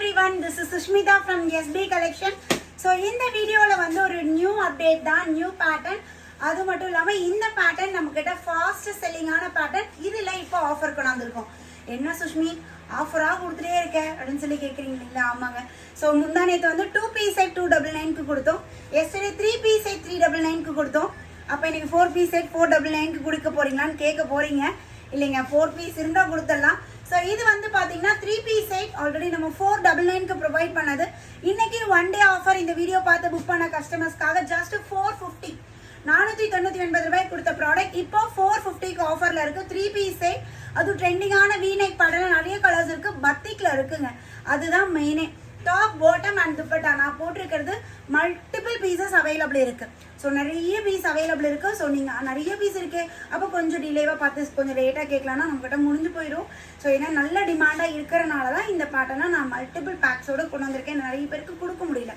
everyone, this is Sushmita from SB Collection. So இந்த வீடியோல வந்து ஒரு நியூ அப்டேட் தான், நியூ பேட்டர்ன். அது மட்டும் இல்லாம இந்த பேட்டர்ன் நம்மகிட்ட ஃபாஸ்ட் செல்லிங்கான பேட்டர்ன். இதுல இப்போ ஆஃபர் கொண்டு வந்திருக்கோம். என்ன சுஷ்மி ஆஃபரா கொடுத்துட்டே இருக்க அப்படின்னு சொல்லி கேட்குறீங்களா? ஆமாங்க. ஸோ முந்தா நேற்று வந்து 2 பீஸ் செட் 299க்கு கொடுத்தோம். எஸ்டர்டே 3 பீஸ் செட் 399க்கு கொடுத்தோம். அப்போ இன்னைக்கு 4 பீஸ் செட் 499க்கு கொடுக்க போறீங்களான்னு கேட்க போறீங்க. இல்லைங்க, 4 பீஸ் இருந்தால் கொடுத்துடலாம். ஸோ இது வந்து பார்த்தீங்கன்னா 3 பீஸ் செட் ஆல்ரெடி நம்ம 499க்கு ப்ரொவைட் பண்ணது. இன்னைக்கு ஒன் டே ஆஃபர் இந்த வீடியோ பார்த்து புக் பண்ண கஸ்டமர்ஸ்க்காக ஜஸ்ட் 450 499 ரூபாய்க்கு கொடுத்த ப்ராடக்ட் இப்போ 450க்கு ஆஃபரில் இருக்குது. 3 பீஸ் செட், அது ட்ரெண்டிங்கான வீநெக் பேட்டர்ல நிறைய கலர்ஸ் இருக்குது, பத்திக்கில் இருக்குங்க. அதுதான் மெயினே. டாப் பாட்டம் அண்ட் துப்பட்டா நான் போட்டிருக்கிறது மல்டிபிள் பீசஸ் அவைலபிள் இருக்குது. ஸோ நிறைய பீஸ் அவைலபிள் இருக்குது. ஸோ நீங்கள் நிறைய பீஸ் இருக்கு, அப்போ கொஞ்சம் டிலேவாக பார்த்து கொஞ்சம் லேட்டாக கேட்கலான்னா நம்மகிட்ட முடிஞ்சு போயிடும். ஸோ ஏன்னா நல்ல டிமாண்டாக இருக்கிறனால தான் இந்த பேட்டர்னை நான் மல்டிபிள் பேக்ஸோடு கொண்டு வந்திருக்கேன். நிறைய பேருக்கு கொடுக்க முடியல.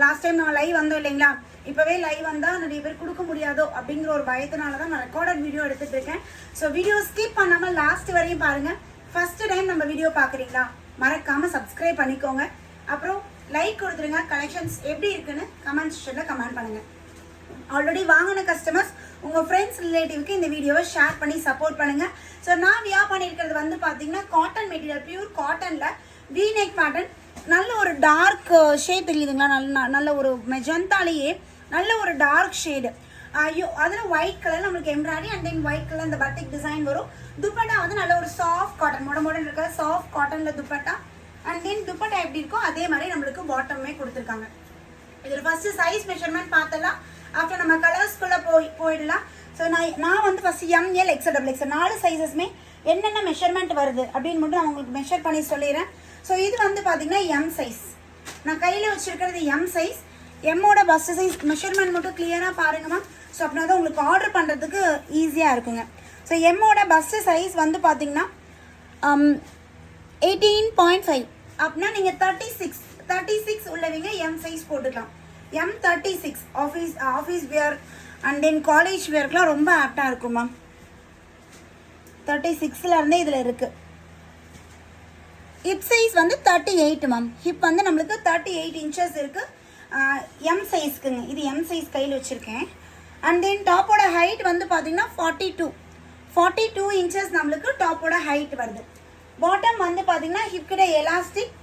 லாஸ்ட் டைம் நம்ம லைவ் வந்தோம் இல்லைங்களா, இப்போவே லைவ் வந்தால் நிறைய பேர் கொடுக்க முடியாதோ அப்படிங்கிற ஒரு பயத்தினால தான் நான் ரெக்கார்டட் வீடியோ எடுத்துகிட்டு இருக்கேன். ஸோ வீடியோ ஸ்கிப் பண்ணாமல் லாஸ்ட் வரையும் பாருங்கள். ஃபஸ்ட்டு டைம் நம்ம வீடியோ பார்க்குறீங்களா, மறக்காமல் சப்ஸ்கிரைப் பண்ணிக்கோங்க. அப்புறம் லைக் கொடுத்துருங்க. கலெக்ஷன்ஸ் எப்படி இருக்குன்னு கமெண்ட் செக்ஷனில் கமெண்ட் பண்ணுங்கள். ஆல்ரெடி வாங்கின கஸ்டமர்ஸ் உங்கள் ஃப்ரெண்ட்ஸ் ரிலேட்டிவ்க்கு இந்த வீடியோவை ஷேர் பண்ணி சப்போர்ட் பண்ணுங்கள். ஸோ நான் வியர் பண்ணியிருக்கிறது வந்து பார்த்தீங்கன்னா காட்டன் மெட்டீரியல், பியூர் காட்டனில் வீநெக் பேட்டர்ன். நல்ல ஒரு டார்க் ஷேட் தெரியுதுங்களா, நல்ல ஒரு மெஜந்தாலேயே நல்ல ஒரு டார்க் ஷேடு. ஐயோ, அதில் ஒயிட் கலர் நம்மளுக்கு embroidery and then white colour இந்த பட்டிக் டிசைன் வரும். துப்பட்டா வந்து நல்ல ஒரு சாஃப்ட் காட்டன், மாடர்ன் இருக்கிற சாஃப்ட் காட்டனில் துப்பட்டா. அண்ட் தென் துப்பட்டா எப்படி இருக்கோ அதே மாதிரி நம்மளுக்கு பாட்டமே கொடுத்துருக்காங்க. இதில் ஃபர்ஸ்ட் சைஸ் மெஷர்மெண்ட் பார்த்தலாம். ஆஃப்டர் நம்ம கலர்ஸ்குள்ளே போயிடலாம். ஸோ நான் வந்து first M L XL double XL 4 சைஸஸ்மே என்னென்ன மெஷர்மெண்ட் வருது அப்படின்னு மட்டும் நான் உங்களுக்கு மெஷர் பண்ணி சொல்லிடுறேன். ஸோ இது வந்து பார்த்தீங்கன்னா எம் சைஸ். நான் கையில் வச்சுருக்கிறது எம் சைஸ். எம்மோட பஸ்ட் சைஸ் மெஷர்மெண்ட் மட்டும் கிளியராக பாருங்கம்மா. ஸோ அப்படின்னா தான் உங்களுக்கு ஆர்டர் பண்ணுறதுக்கு ஈஸியாக இருக்குங்க. ஸோ எம்மோட பஸ்ட் சைஸ் வந்து பார்த்தீங்கன்னா 18.5. அப்படின்னா நீங்கள் 36 உள்ளவங்க எம் சைஸ் போட்டுக்கலாம். M36 office wear and then college வியர்க்குலாம் ரொம்ப ஆப்டாக இருக்கும் மேம். 36லேருந்தே இதில் இருக்குது. ஹிப் சைஸ் வந்து 38 மேம். ஹிப் வந்து நம்மளுக்கு 38 இன்ச்சஸ் இருக்குது. எம் சைஸ்க்குங்க, இது எம் சைஸ் கையில் வச்சுருக்கேன். அண்ட் தென் டாப்போட ஹைட் வந்து பார்த்தீங்கன்னா 42 இன்ச்சஸ் நம்மளுக்கு டாப்போட ஹைட் வருது. பாட்டம் வந்து பார்த்தீங்கன்னா ஹிப் கிட்ட எலாஸ்டிக்,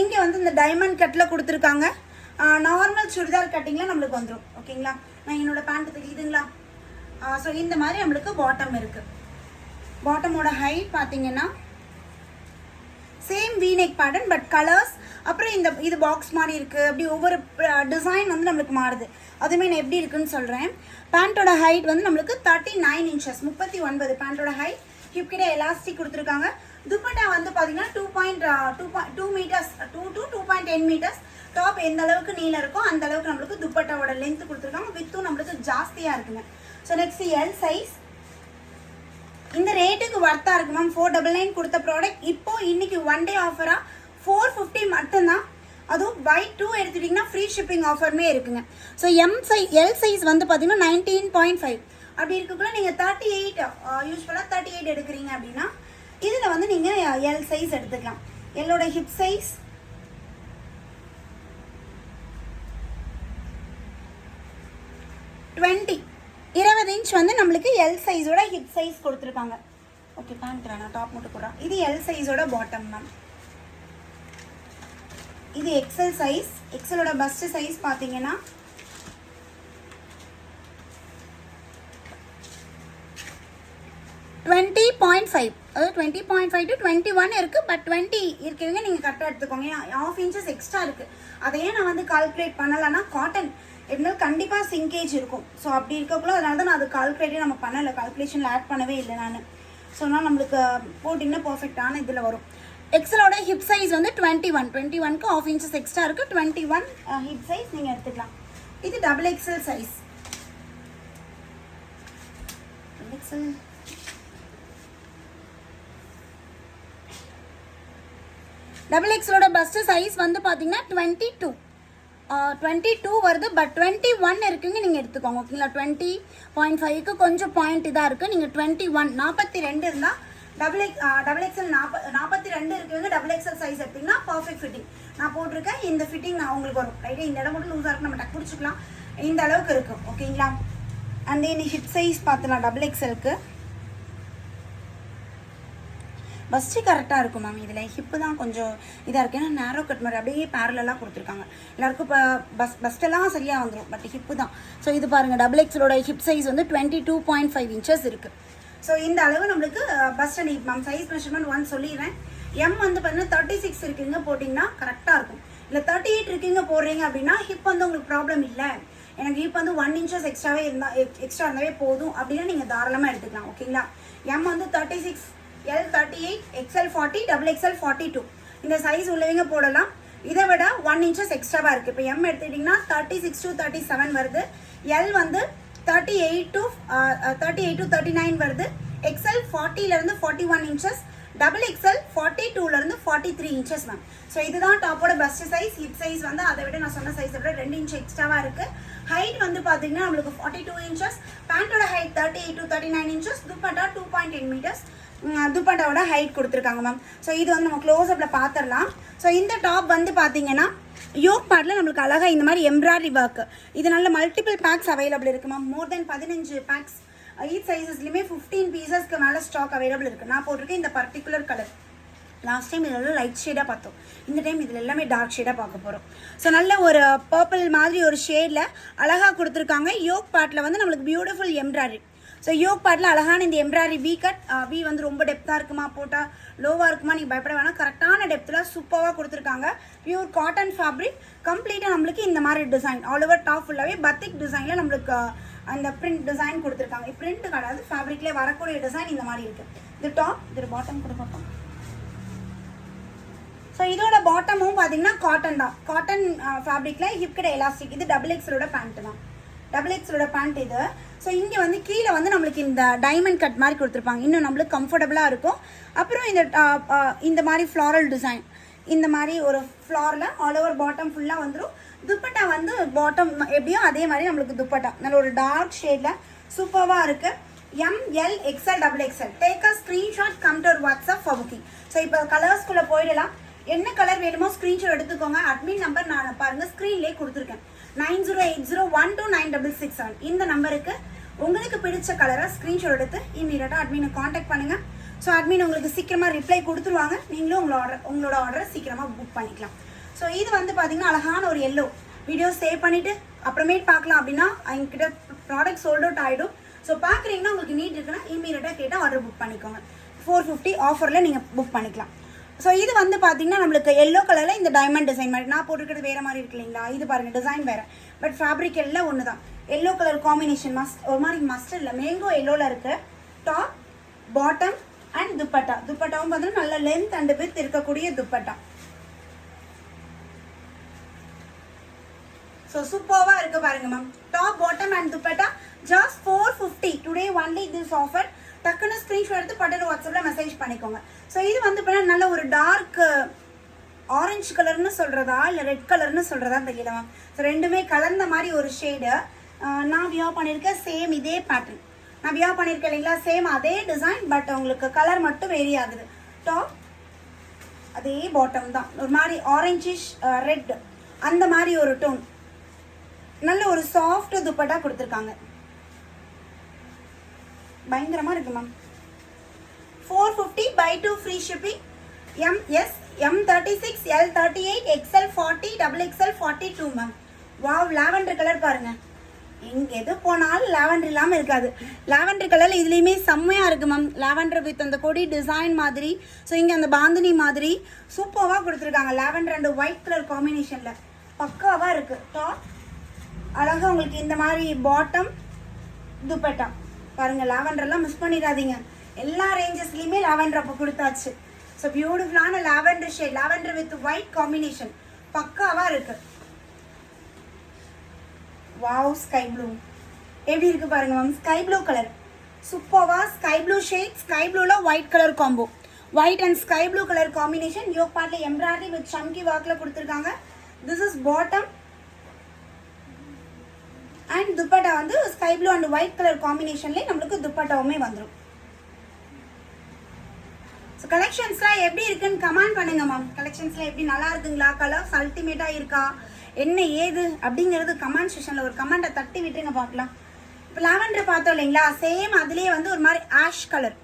இங்கே வந்து இந்த டைமண்ட் கட்டில் கொடுத்துருக்காங்க. நார்மல் சுடிதார் கட்டிங்கில் நம்மளுக்கு வந்துடும். ஓகேங்களா, நான் என்னோட பேண்ட் தெரியுதுங்களா. ஸோ இந்த மாதிரி நம்மளுக்கு பாட்டம் இருக்குது. பாட்டமோட ஹைட் பார்த்தீங்கன்னா same V-neck pattern but colours. அப்புறம் இது பாக்ஸ் மாதிரி இருக்குது. அப்படி ஒவ்வொரு டிசைன் வந்து நம்மளுக்கு மாறுது. அதுவுமே நான் எப்படி இருக்குன்னு சொல்கிறேன். பேண்ட்டோட ஹைட் வந்து நம்மளுக்கு 39 இன்ச்சஸ் 39 பேண்ட்டோட ஹைட். ஹிப் கிட்ட எலாஸ்டிக் கொடுத்துருக்காங்க. துப்பட்டா வந்து பார்த்தீங்கன்னா 2 மீட்டர்ஸ் 2 to 2.10 மீட்டர்ஸ். டாப் எந்த அளவுக்கு நீளம் இருக்கோ அந்த அளவுக்கு நம்மளுக்கு துப்பட்டாவோட லென்த் கொடுத்துருக்காங்க. வித்தும் நம்மளுக்கு ஜாஸ்தியாக இருக்குங்க. So next L size. இந்த ரேட்டுக்கு வர்த்தாக இருக்கு மேம். 499 கொடுத்த ப்ராடக்ட் இப்போ இன்னைக்கு ஒன் டே ஆஃபராக 450 மட்டும்தான். அதுவும் பை 2 எடுத்துட்டிங்கன்னா ஃப்ரீ ஷிப்பிங் ஆஃபருமே இருக்குங்க. ஸோ எல் சைஸ் வந்து பார்த்தீங்கன்னா 19.5. அப்படி இருக்கக்குள்ள நீங்கள் 38 யூஸ்வலாக 38 எடுக்கிறீங்க அப்படின்னா இதில் வந்து நீங்கள் எல் சைஸ் எடுத்துக்கலாம். எல்லோட ஹிப் சைஸ் 20 இன்ச் வந்து நம்மளுக்கு எல் சைஸோட ஹிப் சைஸ் கொடுத்துருக்காங்க. ஓகே, பேண்ட் வேணாம், டாப் மட்டும் போடுறேன். இது எல் சைஸோட பாட்டம் மேம். இது எக்ஸல் சைஸ். எக்ஸலோட பஸ்ட் சைஸ் பார்த்தீங்கன்னா 20.5. அதாவது 20.5 to 21 இருக்குது. பட் 20 இருக்கிறவங்க நீங்கள் கரெக்டாக எடுத்துக்கோங்க. ஏன்னா ½ இன்ச்சஸ் எக்ஸ்ட்ரா இருக்குது. அதையே நான் வந்து கால்குலேட் பண்ணலைன்னா காட்டன் எப்படினாலும் கண்டிப்பாக சிங்கேஜ் இருக்கும். ஸோ அப்படி இருக்கக்குள்ள அதனால தான் நான் அது கால்குலேட்டே நம்ம பண்ணலை, கால்குலேஷனில் ஆட் பண்ணவே இல்லை நான். ஸோ நான் நம்மளுக்கு போட்டிங்கன்னா பர்ஃபெக்டான இதில் வரும். எக்ஸலோட ஹிப் சைஸ் வந்து 21க்கு ½ இன்ச்சஸ் எக்ஸ்ட்ரா இருக்குது. 21 ஹிப் சைஸ் நீங்கள் எடுத்துக்கலாம். இது டபுள் எக்ஸல் சைஸ். டபுள் எக்ஸலோட பஸ்ட் சைஸ் வந்து பார்த்தீங்கன்னா 22 வருது. பட் 21 இருக்குங்க, நீங்கள் எடுத்துக்கோங்க. ஓகேங்களா, 20.5க்கு கொஞ்சம் பாயிண்ட் இதாக இருக்குது. நீங்கள் 21 42 இருந்தால் டபுள் எக்ஸல் 42 இருக்குங்க. டபுள் எக்ஸல் சைஸ் எடுத்தீங்கன்னா பர்ஃபெக்ட் ஃபிட்டிங். நான் போட்டிருக்கேன் இந்த ஃபிட்டிங் நான் உங்களுக்கு வரும் ரைட்டு. இந்த இடம் மட்டும் லூஸாக இருக்கும், நம்ம டக் பிடிச்சிக்கலாம். இந்த அளவுக்கு இருக்கும் ஓகேங்களா. அண்ட் தென் ஹிப் சைஸ் பார்த்துலாம். டபுள் எக்ஸலுக்கு பஸ்ட்டு கரெக்டாக இருக்கும் மேம். இதில் ஹிப்பு தான் கொஞ்சம் இதாக இருக்குது, ஏன்னா நேரோ கட் மாதிரி அப்படியே பேரலாக கொடுத்துருக்காங்க. எல்லாருக்கும் இப்போ பஸ்ட்டெல்லாம் சரியாக வந்துடும், பட் ஹிப்பு தான். ஸோ இது பாருங்கள், டபுள் எக்ஸலோட ஹிப் சைஸ் வந்து 22.5 இன்ச்சஸ் இருக்குது. ஸோ இந்த அளவு நம்மளுக்கு first and hip ma'am. Size measurement 1 சொல்லிடுறேன். எம் வந்து பார்த்தீங்கன்னா 36 இருக்குங்க போட்டிங்கன்னா கரெக்டாக இருக்கும். இல்லை 38 இருக்குங்க போடுறீங்க அப்படின்னா ஹிப் வந்து உங்களுக்கு ப்ராப்ளம் இல்லை, எனக்கு ஹிப் வந்து 1 இன்ச்சஸ் எக்ஸ்ட்ரா இருந்தாவே போதும் அப்படின்னா நீங்கள் தாராளமாக எடுத்துக்கலாம் ஓகேங்களா. எம் வந்து 36, L 38, XL 40, XXL 42 இந்த சைஸ் உள்ளவங்க போடலாம். இதை விட 1 இன்ச்சஸ் எக்ஸ்ட்ராவாக இருக்குது. இப்போ எம் எடுத்துக்கிட்டிங்கன்னா 36 to 37 வருது. L வந்து 38 to 39 வருது. XL 40லேருந்து 41 inches. XXL 42லேருந்து 43 inches ma'am. So இதுதான் டாப்போட பஸ்ட் சைஸ். ஹிப் சைஸ் வந்து அதை விட நான் சொன்ன சைஸை விட 2 இன்ச் எக்ஸ்ட்ராவாக இருக்குது. ஹைட் வந்து பார்த்தீங்கன்னா நம்மளுக்கு 42 இன்ச்சஸ். பேண்ட்டோட height 38 to 39 inches. Dupatta 2.10 metres துப்பட்டாவோட ஹைட் கொடுத்துருக்காங்க மேம். ஸோ இது வந்து நம்ம க்ளோஸ்அப்பில் பார்த்துடலாம். ஸோ இந்த டாப் வந்து பார்த்தீங்கன்னா யோக் பார்ட்டில் நம்மளுக்கு அழகாக இந்த மாதிரி எம்ப்ராய்டரி ஒர்க். இது நல்ல மல்டிபிள் பேக்ஸ் அவைலபிள் இருக்குது மேம். மோர் தென் 15 பேக்ஸ் ஈச் சைஸஸ்லையுமே 15 பீசஸ்க்கு மேலே ஸ்டாக் அவைலபிள் இருக்குது. நான் போட்டிருக்கேன் இந்த பர்டிகுலர் கலர். லாஸ்ட் டைம் இதில் லைட் ஷேடாக பார்த்தோம், இந்த டைம் இதில் எல்லாமே டார்க் ஷேடாக பார்க்க போகிறோம். ஸோ நல்ல ஒரு பர்பிள் மாதிரி ஒரு ஷேடில் அழகாக கொடுத்துருக்காங்க. யோக் பார்ட்டில் வந்து நம்மளுக்கு பியூட்டிஃபுல் எம்ப்ராய்டரி. ஸோ யோக் பார்ட்டில் அழகான இந்த எம்ப்ராய்டரி வி கட். வி வந்து ரொம்ப டெப்த்தாக இருக்குமா, போட்டால் லோவாக இருக்குமா, நீங்கள் பயப்பட வேணாம். கரெக்டான டெப்த்தில் சூப்பராக கொடுத்துருக்காங்க. Pure cotton fabric. கம்ப்ளீட்டாக நம்மளுக்கு இந்த மாதிரி டிசைன் ஆல் ஓவர் டாப் ஃபுல்லாகவே பத்திக் டிசைனில் நம்மளுக்கு அந்த பிரிண்ட் டிசைன் கொடுத்துருக்காங்க. பிரிண்ட் கிடையாது, ஃபேப்ரிக்லேயே வரக்கூடிய டிசைன் இந்த மாதிரி இருக்குது. இது டாப், இது பாட்டம் கூட பார்ப்போம். ஸோ இதோட பாட்டமும் பார்த்தீங்கன்னா காட்டன் தான். காட்டன் ஃபேப்ரிக்கில் ஹிப் கிட்ட எலாஸ்டிக். இது டபுள் எக்ஸலோட பேண்ட்டு தான். டபுள் எக்ஸலோட பேண்ட் இது. ஸோ இங்கே வந்து கீழே வந்து நம்மளுக்கு இந்த டைமண்ட் கட் மாதிரி கொடுத்துருப்பாங்க, இன்னும் நம்மளுக்கு கம்ஃபர்டபுளாக இருக்கும். அப்புறம் இந்த மாதிரி ஃப்ளாரல் டிசைன், இந்த மாதிரி ஒரு ஃப்ளாரில் ஆல் ஓவர் பாட்டம் ஃபுல்லாக வந்துடும். துப்பட்டா வந்து பாட்டம் எப்படியோ அதே மாதிரி நம்மளுக்கு துப்பட்டா நல்ல ஒரு டார்க் ஷேடில் சூப்பராக இருக்குது. ML XL XXL. Take a screenshot, come to WhatsApp for booking. So இப்போ கலர்ஸ்குள்ளே போயிடலாம். என்ன கலர் வேணுமோ ஸ்க்ரீன்ஷாட் எடுத்துக்கோங்க. அட்மின் நம்பர் நான் பாருங்கள் ஸ்க்ரீன்லேயே கொடுத்துருக்கேன். 9080129667 இந்த நம்பருக்கு உங்களுக்கு பிடிச்ச கலரை ஸ்க்ரீன்ஷாட் எடுத்து இமீடியட்டாக அட்மினை காண்டாக்ட் பண்ணுங்கள். ஸோ அட்மின் உங்களுக்கு சீக்கிரமாக ரிப்ளை கொடுத்துருவாங்க. நீங்களும் உங்களோட ஆர்டரை சீக்கிரமாக புக் பண்ணிக்கலாம். ஸோ இது வந்து பார்த்தீங்கன்னா அழகான ஒரு எல்லோ. வீடியோ சேவ் பண்ணிவிட்டு அப்புறமேட்டு பார்க்கலாம் அப்படின்னா எங்ககிட்ட ப்ராடக்ட் சோல்ட் அவுட் ஆகிடும். ஸோ பார்க்குறீங்கன்னா உங்களுக்கு நீட் இருக்குன்னா இமீடியட்டாக கேட்டால் ஆர்டர் புக் பண்ணிக்கோங்க. 450 ஆஃபரில் நீங்கள் புக் பண்ணிக்கலாம். ஸோ இது வந்து பார்த்தீங்கன்னா நம்மளுக்கு எல்லோ கலரில் இந்த டைமண்ட் டிசைன் மாதிரி. நான் போட்டுருக்கிறது வேறு மாதிரி இருக்கு இல்லைங்களா, இது பாருங்கள் டிசைன் வேறு, பட் ஃபேப்ரிக் எல்லாம் ஒன்று தான். எல்லோ கலர் காம்பினேஷன் ஒரு மாதிரி மஸ்டர்ட் இல்லை, மேங்கோ எல்லோவில் இருக்குது. Top, bottom and dupatta. துப்பட்டாவும் பார்த்தீங்கன்னா நல்ல லென்த் அண்ட் வித் இருக்கக்கூடிய துப்பட்டா. ஸோ சூப்பராக இருக்குது பாருங்க ma'am. Top, bottom and dupatta just 450. Today only this offer. டக்குன்னு ஸ்க்ரீன்ஷாட் எடுத்து பட்டர் வாட்ஸ்அப்பில் மெசேஜ் பண்ணிக்கோங்க. ஸோ இது வந்து பார்த்தீங்கன்னா நல்ல ஒரு டார்க் ஆரஞ்சு கலர்னு சொல்கிறதா இல்லை ரெட் கலர்னு சொல்கிறதா தெரியல மேம். ஸோ ரெண்டுமே கலந்த மாதிரி ஒரு ஷேடு. நான் வியர் பண்ணியிருக்கேன் சேம் இதே பேட்டர்ன். நான் வியர் பண்ணியிருக்கேன் இல்லைங்களா, சேம் அதே டிசைன், பட் உங்களுக்கு கலர் மட்டும் வேரி ஆகுது. டாப் அதே பாட்டம் தான், ஒரு மாதிரி ஆரஞ்சிஷ் ரெட் அந்த மாதிரி ஒரு டோன். நல்ல ஒரு சாஃப்ட் துப்பட்டா கொடுத்துருக்காங்க. பயங்கரமாக இருக்குது ma'am. 450 by 2 free shipping. MS M36 L38 XL 40 XXL 42 ma'am. Wow, lavender colour பாருங்கள். இங்கே எது போனாலும் லாவெண்டர் இல்லாமல் இருக்காது. லாவெண்டர் கலரில் இதுலேயுமே செம்மையாக இருக்குது மேம். லாவெண்டர் வித் அந்த கொடி டிசைன் மாதிரி. ஸோ இங்கே அந்த பாந்தினி மாதிரி சூப்பராக கொடுத்துருக்காங்க. லாவெண்டர் அண்ட் ஒயிட் கலர் காம்பினேஷனில் பக்காவாக இருக்குது. டாப் அழகாக உங்களுக்கு இந்த மாதிரி பாட்டம், துப்பட்டா பாருங்கள். லாவெண்டர்லாம் மிஸ் பண்ணிடாதீங்க. எல்லா ரேஞ்சஸ்லையுமே லாவெண்டர் அப்போ கொடுத்தாச்சு. ஸோ பியூட்டிஃபுல்லான lavender shade, lavender with white combination பக்காவாக இருக்குது. வாவ், ஸ்கை ப்ளூ எப்படி இருக்குது பாருங்கள் மேம். ஸ்கை ப்ளூ கலர் சூப்பராக ஸ்கை ப்ளூ ஷேட். ஸ்கை ப்ளூவில் white colour combo. White and sky blue colour combination. Yoke பார்ட்டில் எம்ப்ராய்டரி வித் சம்கி ஒர்க்கில் கொடுத்துருக்காங்க. This is bottom and dupatta வந்து sky blue and white colour காம்பினேஷன்லேயே நம்மளுக்கு துப்பட்டாவுமே வந்துடும். ஸோ கலெக்ஷன்ஸ்லாம் எப்படி இருக்குன்னு கமெண்ட் பண்ணுங்க மேம். கலெக்ஷன்ஸ்லாம் எப்படி நல்லா இருக்குங்களா, கலர்ஸ் அல்டிமேட்டாக இருக்கா, என்ன ஏது அப்படிங்கிறது கமெண்ட் செக்ஷனில் ஒரு கமெண்ட்டை தட்டி விட்டுருங்க பார்க்கலாம். இப்போ லாவெண்டர் பார்த்தோம் இல்லைங்களா, சேம் அதுலேயே வந்து ஒரு மாதிரி ஆஷ் கலர்,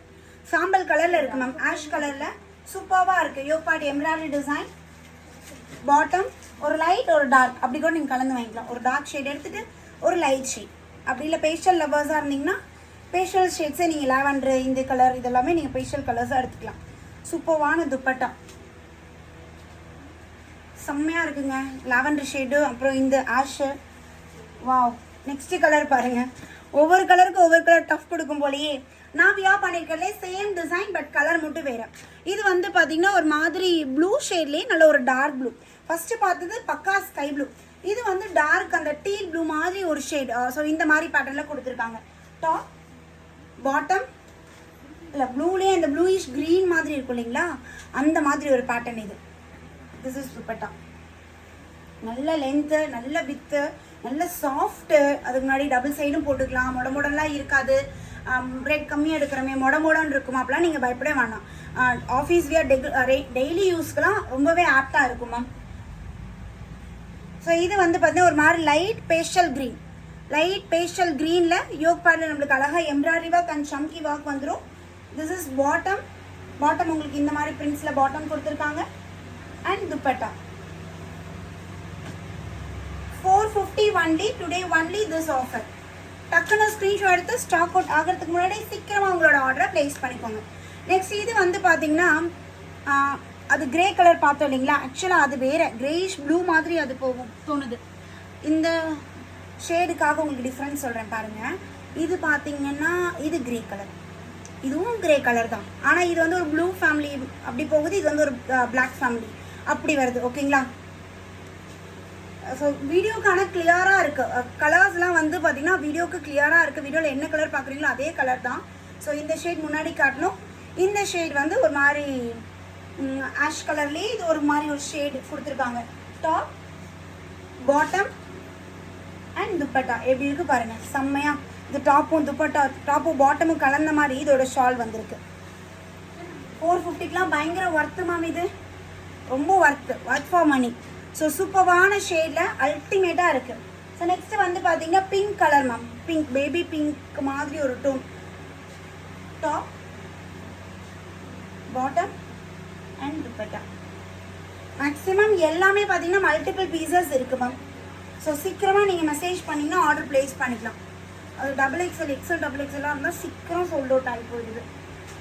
சாம்பல் கலரில் இருக்குது மேம். ஆஷ் கலரில் சூப்பராக இருக்குது. யோபாட் எம்ப்ராய்டரி டிசைன், பாட்டம் ஒரு லைட் ஒரு டார்க் அப்படி கூட நீங்கள் கலந்து வாங்கிக்கலாம். ஒரு டார்க் ஷேட் எடுத்துகிட்டு ஒரு லைட் ஷேட், அப்படி இல்லை பேஸ்டல் லவர்ஸாக இருந்தீங்கன்னா பேஸ்டல் ஷேட்ஸே நீங்கள் லாவெண்டர் இந்த கலர் இதெல்லாமே நீங்கள் பேஸ்டல் கலர்ஸாக எடுத்துக்கலாம். சூப்பரான துப்பட்டா செம்மையாக இருக்குங்க. லாவெண்டர் ஷேடு அப்புறம் இந்த ஆஷு. வாவ், நெக்ஸ்ட் கலர் பாருங்கள். ஒவ்வொரு கலருக்கும் ஒவ்வொரு கலர் டஃப் கொடுக்கும் போலயே. நான் வியர் பண்ணியிருக்கலே சேம் டிசைன் பட் கலர் மட்டும் வேறு. இது வந்து பார்த்தீங்கன்னா ஒரு மாதிரி ப்ளூ ஷேட்லேயே நல்ல ஒரு டார்க் ப்ளூ. ஃபஸ்ட்டு பார்த்தது பக்கா ஸ்கை ப்ளூ, இது வந்து டார்க் அந்த டீல் ப்ளூ மாதிரி ஒரு ஷேட். ஸோ இந்த மாதிரி பேட்டர்னில் கொடுத்துருக்காங்க. டாப் பாட்டம் இல்லை ப்ளூலேயே அந்த ப்ளூயிஷ் க்ரீன் மாதிரி இருக்கும் இல்லைங்களா, அந்த மாதிரி ஒரு பேட்டர்ன் இது. This is dupatta. நல்ல லென்த்து, நல்ல வித்து, நல்ல சாஃப்ட்டு. அதுக்கு முன்னாடி டபுள் சைடும் போட்டுக்கலாம். மொடலாம் இருக்காது. ரேட் கம்மியாக எடுக்கிறோமே மொடன்னு இருக்குமா அப்படிலாம் நீங்கள் பயப்படவே வேணாம். ஆஃபீஸ் வியர் டெய்லி யூஸ்க்கெலாம் ரொம்பவே ஆப்டாக இருக்கும் மேம். ஸோ இது வந்து பார்த்தீங்கன்னா ஒரு மாதிரி light pastel green, light pastel க்ரீனில் யோக் பேட்டில் நம்மளுக்கு அழகாக எம்ப்ராய்டரி ஒர்க் அண்ட் சம்கி ஒர்க் வந்துடும். This is bottom. பாட்டம் உங்களுக்கு இந்த மாதிரி பிரிண்ட்ஸில் பாட்டம் கொடுத்துருக்காங்க. And dupatta 450 only. Today only this offer. டக்குன்னு ஸ்க்ரீன்ஷாட் எடுத்து ஸ்டாக் அவுட் ஆகிறதுக்கு முன்னாடி சீக்கிரமாக உங்களோட ஆர்டரை ப்ளேஸ் பண்ணிக்கோங்க. நெக்ஸ்ட் இது வந்து பார்த்தீங்கன்னா அது கிரே கலர் பார்த்தோம் இல்லைங்களா, ஆக்சுவலாக அது வேறு கிரேயிஷ் ப்ளூ மாதிரி அது போகும் தோணுது. இந்த ஷேடுக்காக உங்களுக்கு டிஃப்ரென்ஸ் சொல்கிறேன் பாருங்கள். இது பார்த்தீங்கன்னா இது கிரே கலர், இதுவும் கிரே கலர் தான். ஆனால் இது வந்து ஒரு ப்ளூ ஃபேமிலி அப்படி போகுது, இது வந்து ஒரு பிளாக் ஃபேமிலி அப்படி வருது. ஓகேங்களா. ஸோ வீடியோக்கான கிளியராக இருக்குது. கலர்ஸ்லாம் வந்து பார்த்திங்கன்னா வீடியோவுக்கு கிளியராக இருக்குது. வீடியோவில் என்ன கலர் பார்க்குறீங்களோ அதே கலர் தான். ஸோ இந்த ஷேட் முன்னாடி காட்டணும். இந்த ஷேட் வந்து ஒரு மாதிரி ஆஷ் கலர்லேயே இது ஒரு மாதிரி ஒரு ஷேடு கொடுத்துருக்காங்க. டாப் பாட்டம் அண்ட் துப்பட்டா எப்படி இருக்குது பாருங்கள், செம்மையாக. இது டாப்பும் துப்பட்டா, டாப்பும் பாட்டமும் கலந்த மாதிரி இதோட ஷால் வந்திருக்கு. 450க்குலாம் பயங்கர ஒர்த்து மேம். இது ரொம்ப ஒர்த் ஃபார் மணி. ஸோ சூப்பரான ஷேடில் அல்டிமேட்டாக இருக்குது. ஸோ நெக்ஸ்ட்டு வந்து பார்த்தீங்கன்னா pink colour ma'am. Pink baby pink மாதிரி ஒரு tone. Top bottom and dupatta. Maximum எல்லாமே பார்த்தீங்கன்னா மல்டிபிள் பீசஸ் இருக்குது மேம். ஸோ சீக்கிரமாக நீங்கள் மெசேஜ் பண்ணிங்கன்னா ஆர்டர் ப்ளேஸ் பண்ணிக்கலாம். அது XXL XXL இருந்தால் சீக்கிரம் சோல்ட் அவுட் ஆகி போயிடுது.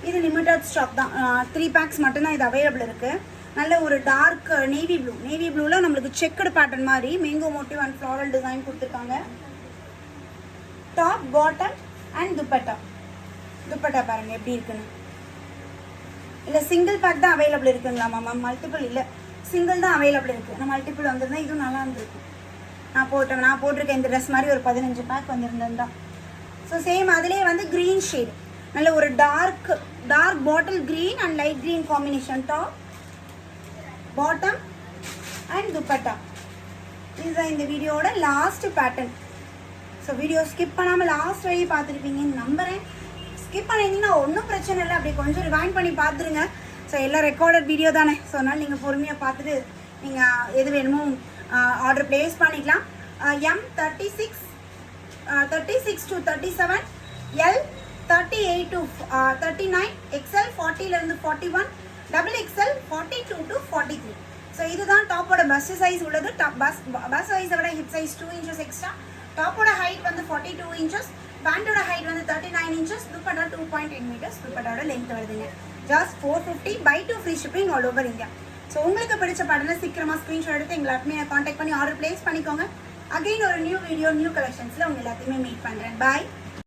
இது லிமிட்டட் ஸ்டாக் தான். 3 பேக்ஸ் மட்டும்தான் இது அவைலபிள் இருக்குது. நல்ல ஒரு டார்க் நேவி ப்ளூவில் நம்மளுக்கு செக்குடு பேட்டர்ன் மாதிரி mango motive and floral design கொடுத்துருக்காங்க. டாப் பாட்டம் அண்ட் துப்பட்டா பாருங்கள் எப்படி இருக்குன்னு. இல்லை சிங்கிள் பேக் தான் அவைலபிள் இருக்குங்களா மேம்? மல்டிபிள் இல்லை, சிங்கிள் தான் அவைலபிள் இருக்குது. நான் மல்டிபிள் வந்திருந்தேன், இதுவும் நல்லா இருந்திருக்கும். நான் போட்டிருக்கேன் இந்த ட்ரெஸ் மாதிரி ஒரு 15 பேக் வந்திருந்தேன் தான். ஸோ சேம் அதிலே வந்து க்ரீன் ஷேடு, நல்ல ஒரு dark bottle green and light green combination. Top bottom and dupatta. இதுதான் இந்த வீடியோட last pattern. So video skip பண்ணாமல் லாஸ்ட் வரையும் பார்த்துருப்பீங்கன்னு நம்புகிறேன். ஸ்கிப் பண்ணிங்கன்னா ஒன்றும் பிரச்சனை இல்லை, அப்படி கொஞ்சம் ரிவைண்ட் பண்ணி பார்த்துருங்க. ஸோ எல்லாம் ரெக்கார்டட் வீடியோ தானே, ஸோ அதனால் நீங்கள் பொறுமையாக பார்த்துட்டு நீங்கள் எது வேணுமோ ஆர்டர் ப்ளேஸ் பண்ணிக்கலாம். M36 to 37, L 38 to 39, XL 40லேருந்து 41, XXL 42 to 43. ஸோ இதுதான் டாப்போட பஸ்ட் சைஸ் உள்ளது. பஸ் சைஸை விட ஹிப் சைஸ் 2 inches எக்ஸ்ட்ரா. டாப்போட ஹைட் வந்து 42 inches, பேண்டோட ஹைட் வந்து 39 inches, துப்பட்டா 2.8 meters துப்பட்டாவோட லென்த் வருதுங்க. Just 450 by 2 free shipping all over India. ஸோ உங்களுக்கு பிடிச்ச பேட்டர்னை சீக்கிரமாக ஸ்க்ரீன்ஷாட் எடுத்து எங்களை காண்டாக்ட் பண்ணி ஆர்டர் ப்ளேஸ் பண்ணிக்கோங்க. அகைன் ஒரு நியூ வீடியோ நியூ கலெக்ஷன்ஸில் உங்கள் எல்லாத்தையுமே மீட் பண்ணுறேன். பாய்.